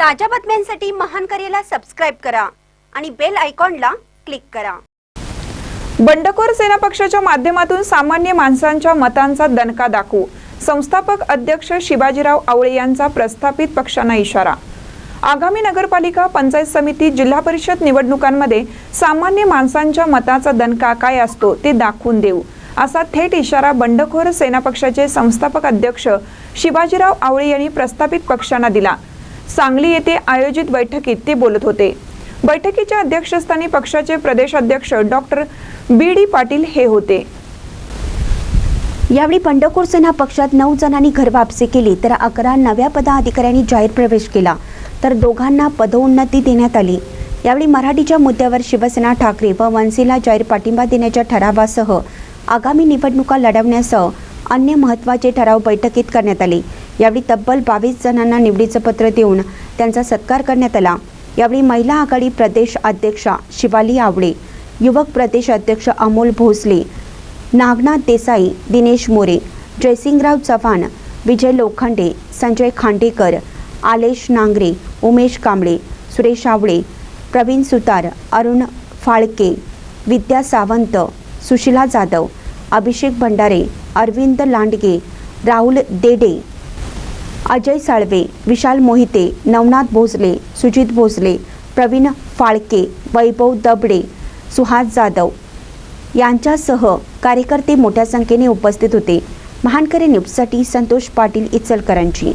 ताज्या बातम्यांसाठी महान करेला सबस्क्राइब करा आणि बेल आयकॉनला क्लिक करा। बंडखोर सेना पक्षाच्या माध्यमातून सामान्य माणसांच्या मतांचा दणका दाखवू, संस्थापक अध्यक्ष शिवाजीराव आवळे यांचा प्रस्थापित पक्षांना इशारा। आगामी नगरपालिका, पंचायत समिती, जिल्हा परिषद निवडणुकांमध्ये सामान्य माणसांच्या मताचा दणका काय असतो ते दाखवून देऊ, असा थेट इशारा बंडखोर सेना पक्षाचे संस्थापक अध्यक्ष शिवाजीराव आवळे यांनी प्रस्थापित पक्षांना दिला। सांगली येथे आयोजित बैठकीत ते बोलत होते। बैठकीच्या अध्यक्षस्थानी पक्षाचे प्रदेश अध्यक्ष डॉक्टर बी.डी. पाटील हे होते। यावेळी बंडखोर सेना पक्षात 9 जणांनी घरवापसी केली, तर 11 नव्या पदाधिकाऱ्यांनी जाहीर प्रवेश केला, तर 2 पदोन्नती देण्यात आली। यावेळी मराठीच्या मुद्द्यावर शिवसेना, ठाकरे व मनसेला जाहीर पाठिंबा देण्याच्या ठरावासह आगामी निवडणुका लढवण्यासह अन्य महत्त्वाचे ठराव बैठकीत करण्यात आले। यावेळी तब्बल 22 जणांना निवडीचं पत्र देऊन त्यांचा सत्कार करण्यात आला। यावेळी महिला आघाडी प्रदेश अध्यक्षा शिवाली आवळे, युवक प्रदेश अध्यक्ष अमोल भोसले, नागनाथ देसाई, दिनेश मोरे, जयसिंगराव चव्हाण, विजय लोखंडे, संजय खांडेकर, आलेश नांगरे, उमेश कांबळे, सुरेश आवळे, प्रवीण सुतार, अरुण फाळके, विद्या सावंत, सुशीला जाधव, अभिषेक भंडारे, अरविंद लांडगे, राहुल देडे, अजय साळवे, विशाल मोहिते, नवनाथ भोसले, सुजित भोसले, प्रवीण फाळके, वैभव दबडे, सुहास जाधव यांच्यासह कार्यकर्ते मोठ्या संख्येने उपस्थित होते। महानकरे न्यूजसाठी संतोष पाटील, इचलकरंजी।